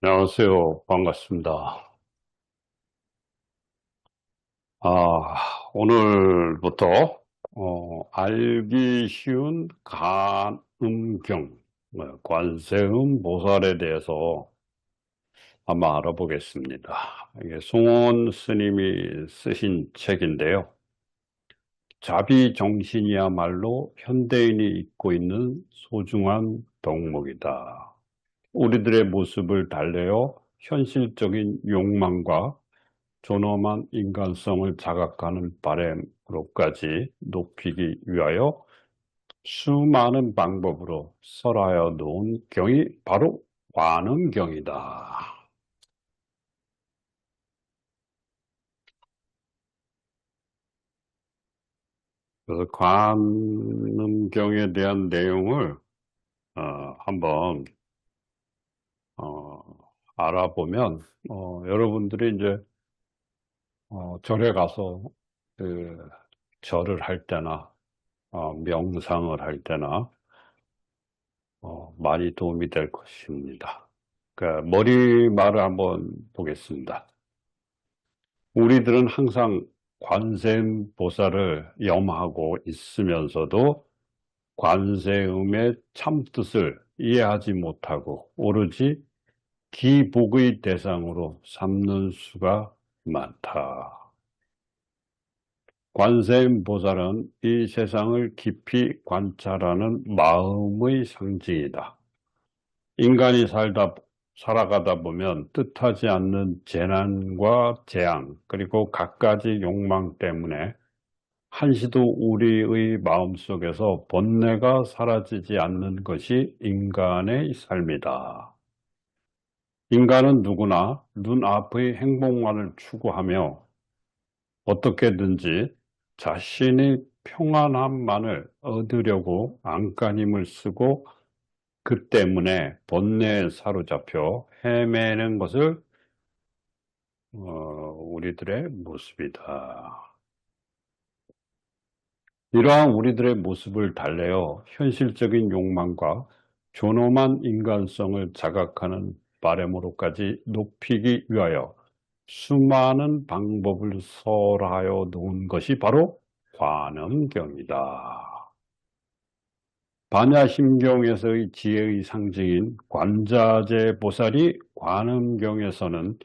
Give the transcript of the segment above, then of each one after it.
안녕하세요. 반갑습니다. 오늘부터 알기 쉬운 간음경, 관세음 보살에 대해서 한번 알아보겠습니다. 이게 송원 스님이 쓰신 책인데요. 자비정신이야말로 현대인이 잊고 있는 소중한 덕목이다. 우리들의 모습을 달래어 현실적인 욕망과 존엄한 인간성을 자각하는 바람으로까지 높이기 위하여 수많은 방법으로 설하여 놓은 경이 바로 관음경이다. 그래서 관음경에 대한 내용을 한번 어, 알아보면 여러분들이 이제 절에 가서 그 절을 할 때나 명상을 할 때나 많이 도움이 될 것입니다. 그 머리말을 한번 보겠습니다. 우리들은 항상 관세음보살을 염하고 있으면서도 관세음의 참뜻을 이해하지 못하고 오로지 기복의 대상으로 삼는 수가 많다. 관세음보살은 이 세상을 깊이 관찰하는 마음의 상징이다. 인간이 살아가다 보면 뜻하지 않는 재난과 재앙, 그리고 갖가지 욕망 때문에 한시도 우리의 마음속에서 본래가 사라지지 않는 것이 인간의 삶이다. 인간은 누구나 눈앞의 행복만을 추구하며 어떻게든지 자신의 평안함만을 얻으려고 안간힘을 쓰고 그 때문에 번뇌에 사로잡혀 헤매는 것을 우리들의 모습이다. 이러한 우리들의 모습을 달래어 현실적인 욕망과 존엄한 인간성을 자각하는 바람으로까지 높이기 위하여 수많은 방법을 설하여 놓은 것이 바로 관음경이다. 반야심경에서의 지혜의 상징인 관자재 보살이 관음경에서는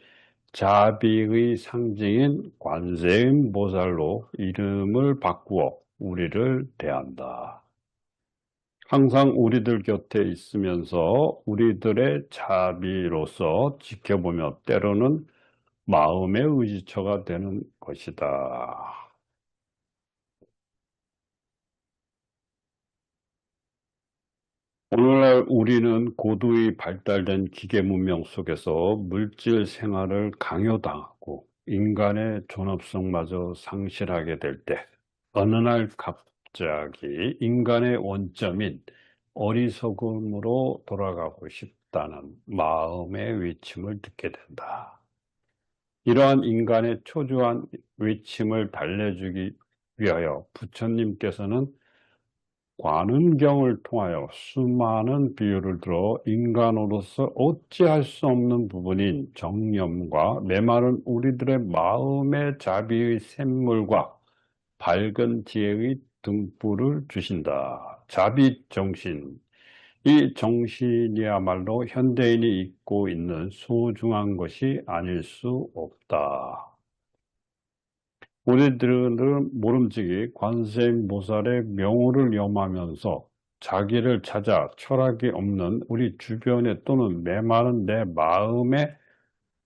자비의 상징인 관세음 보살로 이름을 바꾸어 우리를 대한다. 항상 우리들 곁에 있으면서 우리들의 자비로서 지켜보며 때로는 마음의 의지처가 되는 것이다. 오늘날 우리는 고도히 발달된 기계 문명 속에서 물질 생활을 강요당하고 인간의 존엄성마저 상실하게 될 때, 어느 날 갑자기 인간의 원점인 어리석음으로 돌아가고 싶다는 마음의 외침을 듣게 된다. 이러한 인간의 초조한 외침을 달래주기 위하여 부처님께서는 관음경을 통하여 수많은 비유를 들어 인간으로서 어찌할 수 없는 부분인 정념과 메마른 우리들의 마음의 자비의 샘물과 밝은 지혜의 등불을 주신다. 자비 정신. 이 정신이야말로 현대인이 잊고 있는 소중한 것이 아닐 수 없다. 우리들은 모름지기 관세음보살의 명호를 염하면서 자기를 찾아 철학이 없는 우리 주변에 또는 메마른 내 마음에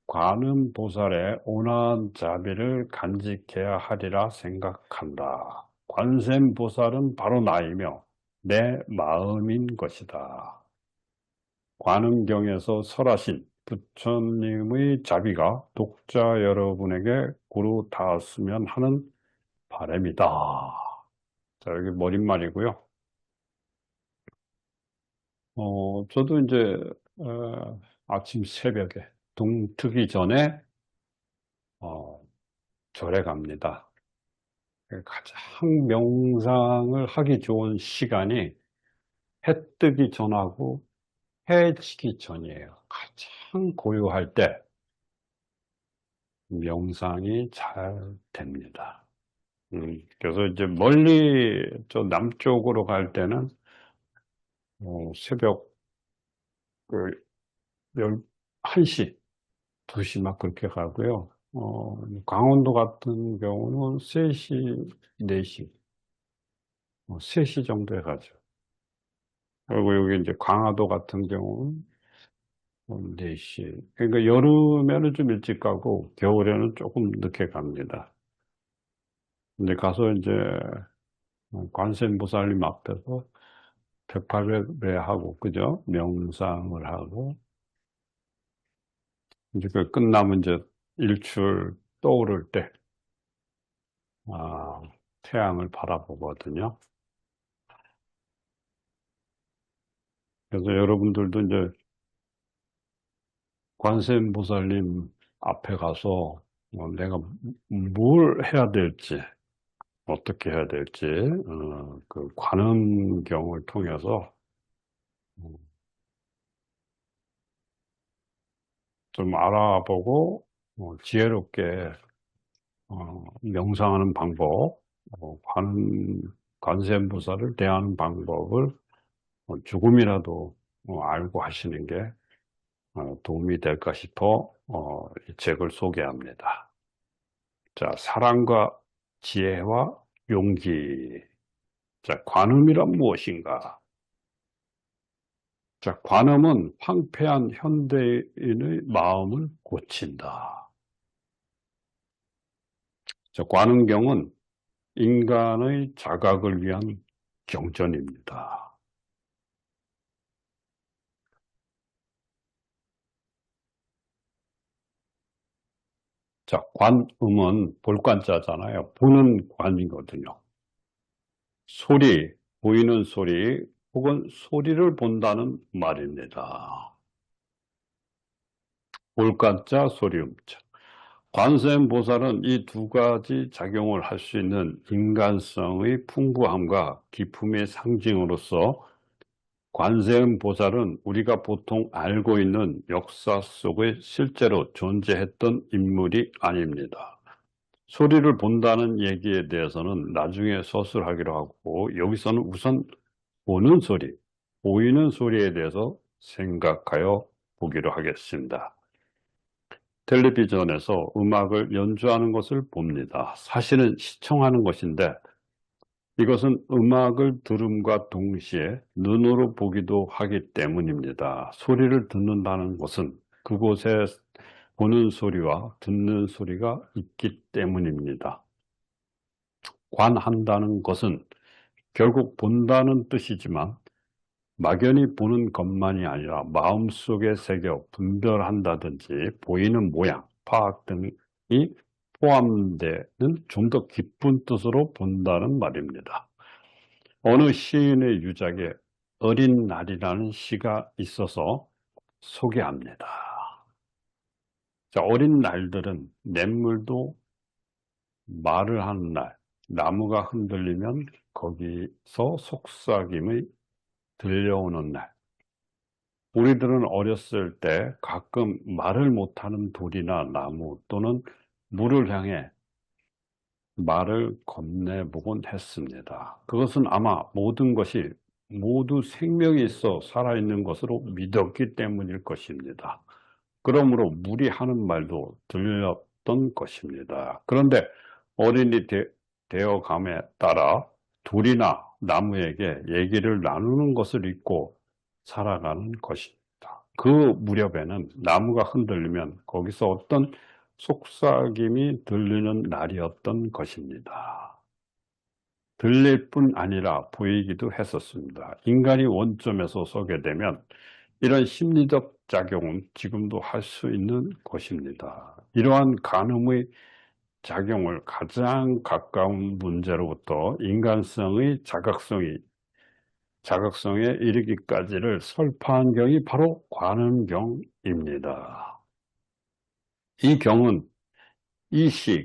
관음보살의 온화한 자비를 간직해야 하리라 생각한다. 관세음보살은 바로 나이며 내 마음인 것이다. 관음경에서 설하신 부처님의 자비가 독자 여러분에게 고루 닿았으면 하는 바람이다. 자, 여기 머릿말이고요. 저도 이제 아침 새벽에 동 트기 전에 어, 절에 갑니다. 가장 명상을 하기 좋은 시간이 해 뜨기 전하고 해 지기 전이에요. 가장 한창 고요할 때 명상이 잘 됩니다. 그래서 이제 멀리 저 남쪽으로 갈 때는 새벽 그 1시, 2시 막 그렇게 가고요. 강원도 같은 경우는 3시, 4시, 3시 정도에 가죠. 그리고 여기 이제 강화도 같은 경우는 4시. 그러니까 여름에는 좀 일찍 가고 겨울에는 조금 늦게 갑니다. 근데 가서 이제 관세음보살님 앞에서 108배 하고, 그죠? 명상을 하고, 이제 그 끝나면 이제 일출 떠오를 때, 아, 태양을 바라보거든요. 그래서 여러분들도 이제 관세음보살님 앞에 가서 내가 뭘 해야 될지, 어떻게 해야 될지, 그 관음경을 통해서 어, 좀 알아보고 지혜롭게 명상하는 방법, 관세음보살을 대하는 방법을 조금이라도 알고 하시는 게 도움이 될까 싶어 이 책을 소개합니다. 자, 사랑과 지혜와 용기. 자, 관음이란 무엇인가? 자, 관음은 황폐한 현대인의 마음을 고친다. 자, 관음경은 인간의 자각을 위한 경전입니다. 자, 관음은 볼관자잖아요. 보는 관이거든요. 소리, 보이는 소리, 혹은 소리를 본다는 말입니다. 볼관자, 소리음자. 관세음보살은 이 두 가지 작용을 할 수 있는 인간성의 풍부함과 기품의 상징으로서 관세음보살은 우리가 보통 알고 있는 역사 속에 실제로 존재했던 인물이 아닙니다. 소리를 본다는 얘기에 대해서는 나중에 서술하기로 하고, 여기서는 우선 보는 소리, 보이는 소리에 대해서 생각하여 보기로 하겠습니다. 텔레비전에서 음악을 연주하는 것을 봅니다. 사실은 시청하는 것인데, 이것은 음악을 들음과 동시에 눈으로 보기도 하기 때문입니다. 소리를 듣는다는 것은 그곳에 보는 소리와 듣는 소리가 있기 때문입니다. 관한다는 것은 결국 본다는 뜻이지만 막연히 보는 것만이 아니라 마음속에 새겨 분별한다든지 보이는 모양, 파악 등이 포함되는 좀 더 깊은 뜻으로 본다는 말입니다. 어느 시인의 유작에 어린 날이라는 시가 있어서 소개합니다. 자, 어린 날들은 냇물도 말을 하는 날, 나무가 흔들리면 거기서 속삭임이 들려오는 날. 우리들은 어렸을 때 가끔 말을 못하는 돌이나 나무 또는 물을 향해 말을 건네보곤 했습니다. 그것은 아마 모든 것이 모두 생명이 있어 살아있는 것으로 믿었기 때문일 것입니다. 그러므로 물이 하는 말도 들렸던 것입니다. 그런데 어린이 되어감에 따라 돌이나 나무에게 얘기를 나누는 것을 잊고 살아가는 것입니다. 그 무렵에는 나무가 흔들리면 거기서 어떤 속삭임이 들리는 날이었던 것입니다. 들릴 뿐 아니라 보이기도 했었습니다. 인간이 원점에서 서게 되면 이런 심리적 작용은 지금도 할 수 있는 것입니다. 이러한 간음의 작용을 가장 가까운 문제로부터 인간성의 자각성에 이르기까지를 설파한 경이 바로 관음경입니다. 이 경은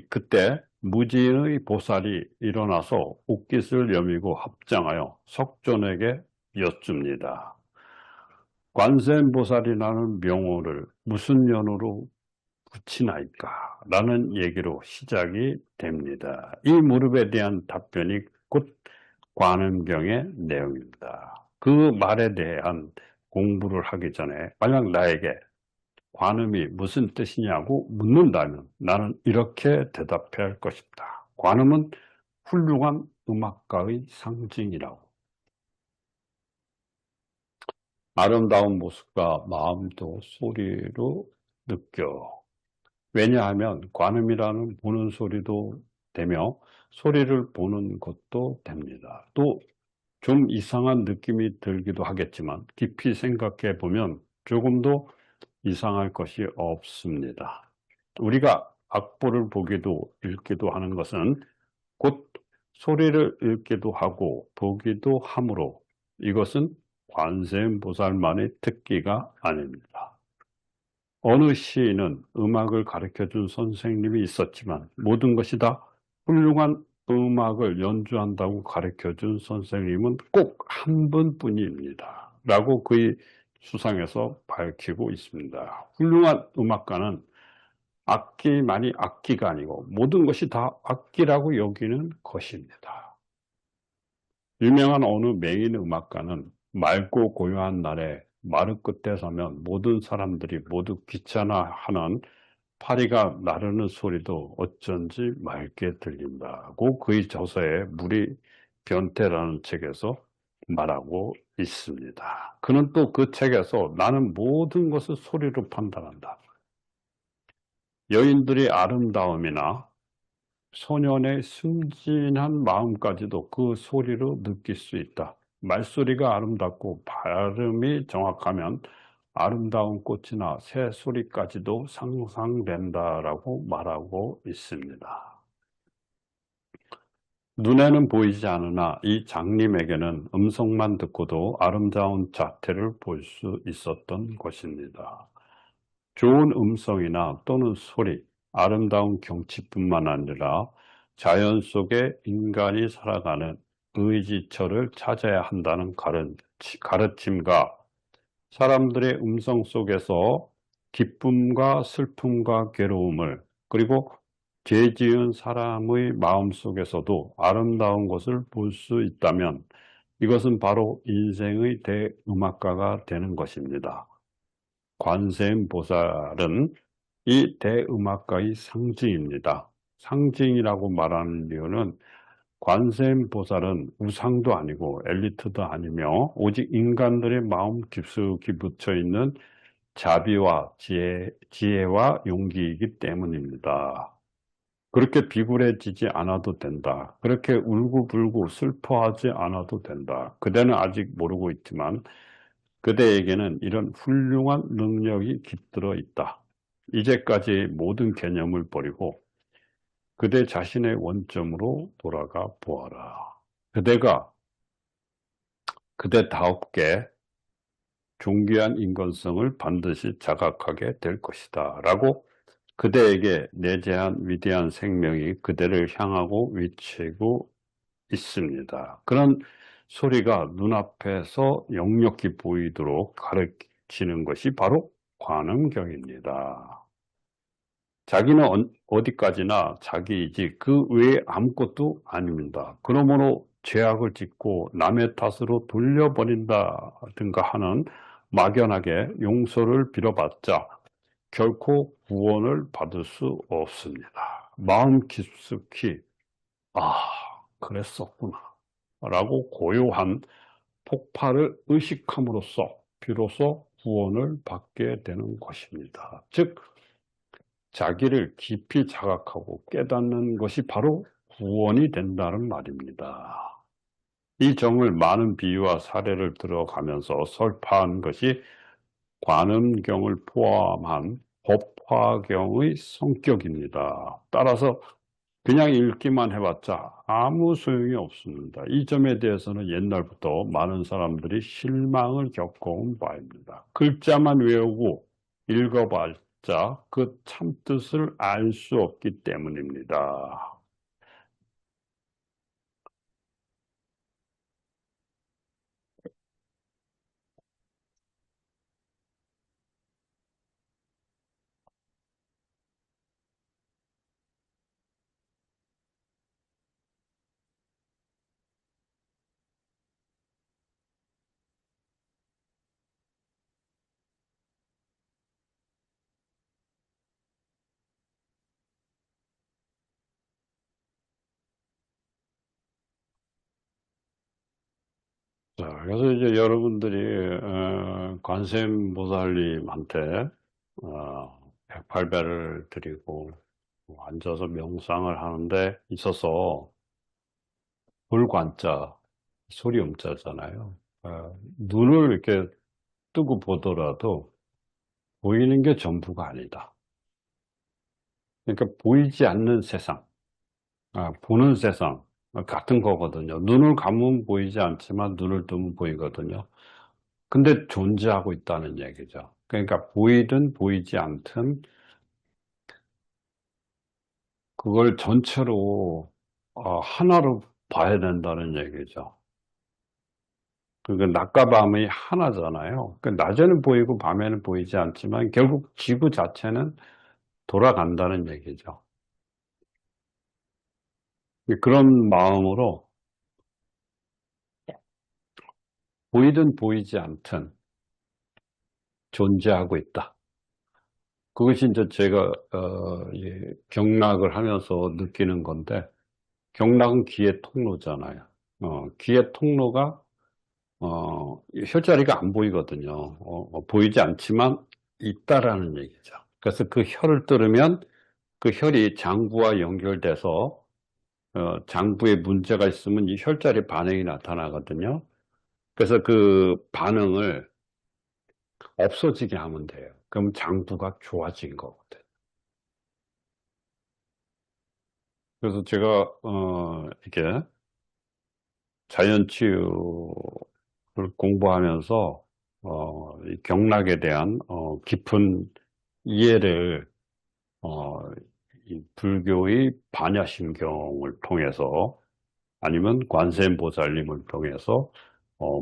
그때 무지인의 보살이 일어나서 옷깃을 여미고 합장하여 석존에게 여쭙니다. 관세음보살이라는 명호를 무슨 연호로 붙이나이까? 라는 얘기로 시작이 됩니다. 이 무릎에 대한 답변이 곧 관음경의 내용입니다. 그 말에 대한 공부를 하기 전에 만약 나에게 관음이 무슨 뜻이냐고 묻는다면 나는 이렇게 대답해야 할 것입니다. 관음은 훌륭한 음악가의 상징이라고. 아름다운 모습과 마음도 소리로 느껴. 왜냐하면 관음이라는 보는 소리도 되며 소리를 보는 것도 됩니다. 또 좀 이상한 느낌이 들기도 하겠지만 깊이 생각해 보면 조금도 이상할 것이 없습니다. 우리가 악보를 보기도 읽기도 하는 것은 곧 소리를 읽기도 하고 보기도 하므로 이것은 관세음보살만의 특기가 아닙니다. 어느 시인은 음악을 가르쳐준 선생님이 있었지만 모든 것이 다 훌륭한 음악을 연주한다고 가르쳐준 선생님은 꼭 한 분뿐입니다. 라고 그의 수상에서 밝히고 있습니다. 훌륭한 음악가는 악기만이 악기가 아니고 모든 것이 다 악기라고 여기는 것입니다. 유명한 어느 메인 음악가는 맑고 고요한 날에 마루 끝에 서면 모든 사람들이 모두 귀찮아하는 파리가 나르는 소리도 어쩐지 맑게 들린다고 그의 저서에 물이 변태라는 책에서 말하고 있습니다. 그는 또 그 책에서 나는 모든 것을 소리로 판단한다. 여인들의 아름다움이나 소년의 순진한 마음까지도 그 소리로 느낄 수 있다. 말소리가 아름답고 발음이 정확하면 아름다운 꽃이나 새 소리까지도 상상된다라고 말하고 있습니다. 눈에는 보이지 않으나 이 장님에게는 음성만 듣고도 아름다운 자태를 볼 수 있었던 것입니다. 좋은 음성이나 또는 소리, 아름다운 경치뿐만 아니라 자연 속에 인간이 살아가는 의지처를 찾아야 한다는 가르침과 사람들의 음성 속에서 기쁨과 슬픔과 괴로움을 그리고 죄 지은 사람의 마음 속에서도 아름다운 것을 볼 수 있다면 이것은 바로 인생의 대음악가가 되는 것입니다. 관세음보살은 이 대음악가의 상징입니다. 상징이라고 말하는 이유는 관세음보살은 우상도 아니고 엘리트도 아니며 오직 인간들의 마음 깊숙이 묻혀 있는 자비와 지혜와 용기이기 때문입니다. 그렇게 비굴해지지 않아도 된다. 그렇게 울고불고 슬퍼하지 않아도 된다. 그대는 아직 모르고 있지만 그대에게는 이런 훌륭한 능력이 깃들어 있다. 이제까지 모든 개념을 버리고 그대 자신의 원점으로 돌아가 보아라. 그대가 그대다웁게 존귀한 인간성을 반드시 자각하게 될 것이다. 라고 그대에게 내재한 위대한 생명이 그대를 향하고 외치고 있습니다. 그런 소리가 눈앞에서 역력히 보이도록 가르치는 것이 바로 관음경입니다. 자기는 어디까지나 자기이지 그 외에 아무것도 아닙니다. 그러므로 죄악을 짓고 남의 탓으로 돌려버린다든가 하는 막연하게 용서를 빌어봤자 결코 구원을 받을 수 없습니다. 마음 깊숙이 아, 그랬었구나 라고 고요한 폭발을 의식함으로써 비로소 구원을 받게 되는 것입니다. 즉 자기를 깊이 자각하고 깨닫는 것이 바로 구원이 된다는 말입니다. 이 점을 많은 비유와 사례를 들어가면서 설파한 것이 관음경을 포함한 법화경의 성격입니다. 따라서 그냥 읽기만 해봤자 아무 소용이 없습니다. 이 점에 대해서는 옛날부터 많은 사람들이 실망을 겪어온 바입니다. 글자만 외우고 읽어봤자 그 참뜻을 알 수 없기 때문입니다. 자, 그래서 이제 여러분들이 관세음보살님한테 108배를 드리고 앉아서 명상을 하는데 있어서 불관자, 소리음자잖아요. 눈을 이렇게 뜨고 보더라도 보이는 게 전부가 아니다. 그러니까 보이지 않는 세상, 보는 세상 같은 거거든요. 눈을 감으면 보이지 않지만 눈을 뜨면 보이거든요. 근데 존재하고 있다는 얘기죠. 그러니까 보이든 보이지 않든 그걸 전체로 하나로 봐야 된다는 얘기죠. 그러니까 낮과 밤이 하나잖아요. 그 낮에는 보이고 밤에는 보이지 않지만 결국 지구 자체는 돌아간다는 얘기죠. 그런 마음으로 보이든 보이지 않든 존재하고 있다. 그것이 이제 제가 경락을 하면서 느끼는 건데, 경락은 귀의 통로잖아요. 귀의 통로가 혈자리가 안 보이거든요. 보이지 않지만 있다라는 얘기죠. 그래서 그 혈을 들으면 그 혈이 장부와 연결돼서 장부에 문제가 있으면 이 혈자리 반응이 나타나거든요. 그래서 그 반응을 없어지게 하면 돼요. 그럼 장부가 좋아진 거거든. 그래서 제가 이게 자연치유를 공부하면서 이 경락에 대한 깊은 이해를 어, 이 불교의 반야심경을 통해서 아니면 관세음보살님을 통해서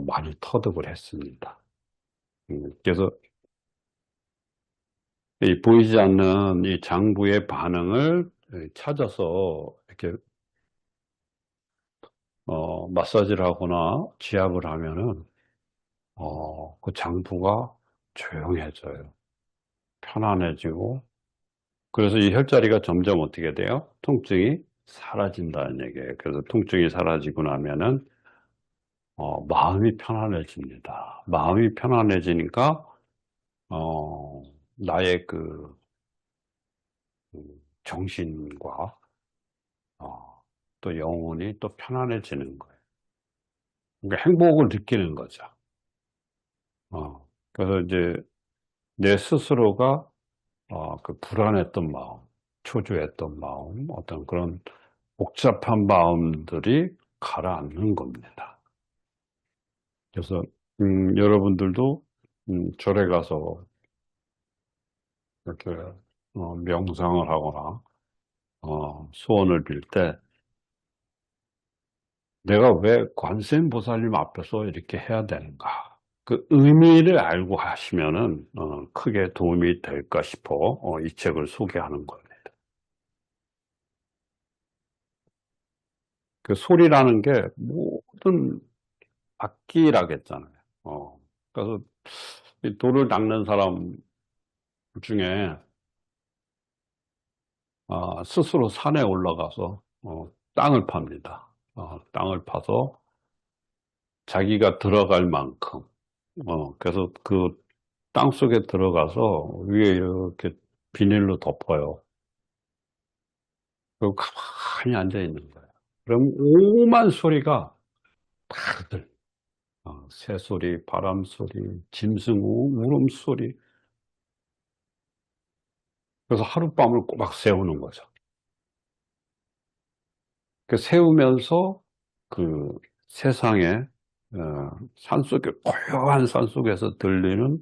많이 터득을 했습니다. 그래서 이 보이지 않는 이 장부의 반응을 찾아서 이렇게 마사지를 하거나 지압을 하면은 그 장부가 조용해져요. 편안해지고 그래서 이 혈자리가 점점 어떻게 돼요? 통증이 사라진다는 얘기예요. 그래서 통증이 사라지고 나면은 마음이 편안해집니다. 마음이 편안해지니까 나의 정신과 또 영혼이 또 편안해지는 거예요. 그러니까 행복을 느끼는 거죠. 그래서 이제 내 스스로가 그 불안했던 마음, 초조했던 마음, 어떤 그런 복잡한 마음들이 가라앉는 겁니다. 그래서 여러분들도 절에 가서 이렇게 명상을 하거나 소원을 빌 때 내가 왜 관세음보살님 앞에서 이렇게 해야 되는가? 그 의미를 알고 하시면은 크게 도움이 될까 싶어 이 책을 소개하는 겁니다. 그 소리라는 게 모든 악기라겠잖아요. 그래서 이 돌을 닦는 사람 중에 스스로 산에 올라가서 땅을 팝니다. 땅을 파서 자기가 들어갈 만큼 그래서 그 땅 속에 들어가서 위에 이렇게 비닐로 덮어요. 그리고 가만히 앉아 있는 거예요. 그럼 오만 소리가 다 들려. 새소리, 바람소리, 짐승 울음소리. 그래서 하룻밤을 꼬박 세우는 거죠. 그 세우면서 그 세상에 산속에 고요한 산속에서 들리는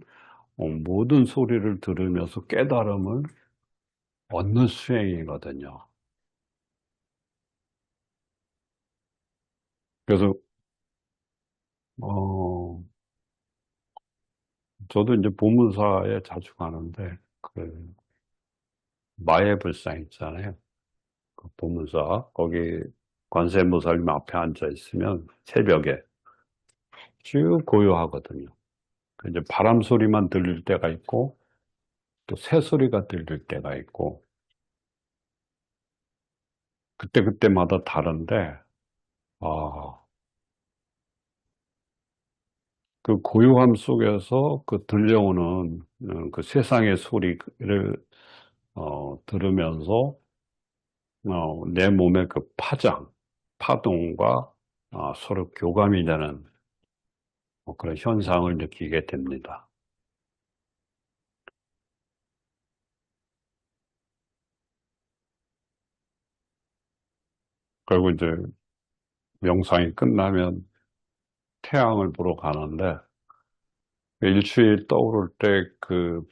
모든 소리를 들으면서 깨달음을 얻는 수행이거든요. 그래서 어, 저도 이제 보문사에 자주 가는데 그 마애불상 있잖아요. 그 보문사 거기 관세음보살님 앞에 앉아 있으면 새벽에 쭉 고요하거든요. 그 이제 바람 소리만 들릴 때가 있고 또 새 소리가 들릴 때가 있고 그때그때마다 다른데 아, 그 고요함 속에서 그 들려오는 그 세상의 소리를 들으면서 내 몸의 그 파동과 서로 교감이 되는 그런 현상을 느끼게 됩니다. 그리고 이제 명상이 끝나면 태양을 보러 가는데 일출이 떠오를 때 그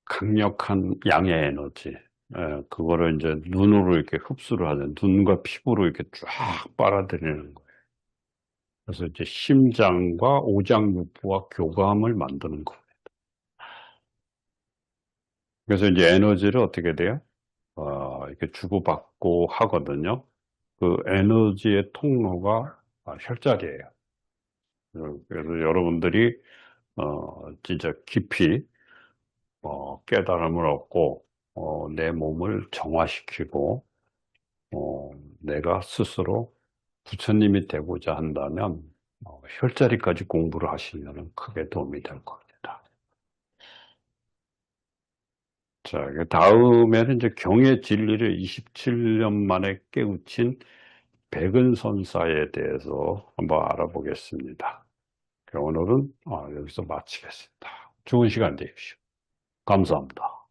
강력한 양의 에너지, 그거를 이제 눈으로 이렇게 흡수를 하는, 눈과 피부로 이렇게 쫙 빨아들이는 거예요. 그래서 이제 심장과 오장육부와 교감을 만드는 거예요. 그래서 이제 에너지를 어떻게 돼요? 이렇게 주고받고 하거든요. 그 에너지의 통로가 혈자리예요. 그래서 여러분들이 진짜 깊이 깨달음을 얻고 내 몸을 정화시키고 어, 내가 스스로 부처님이 되고자 한다면 혈자리까지 공부를 하시면 크게 도움이 될 겁니다. 자, 그 다음에는 이제 경의 진리를 27년 만에 깨우친 백은선사에 대해서 한번 알아보겠습니다. 오늘은 여기서 마치겠습니다. 좋은 시간 되십시오. 감사합니다.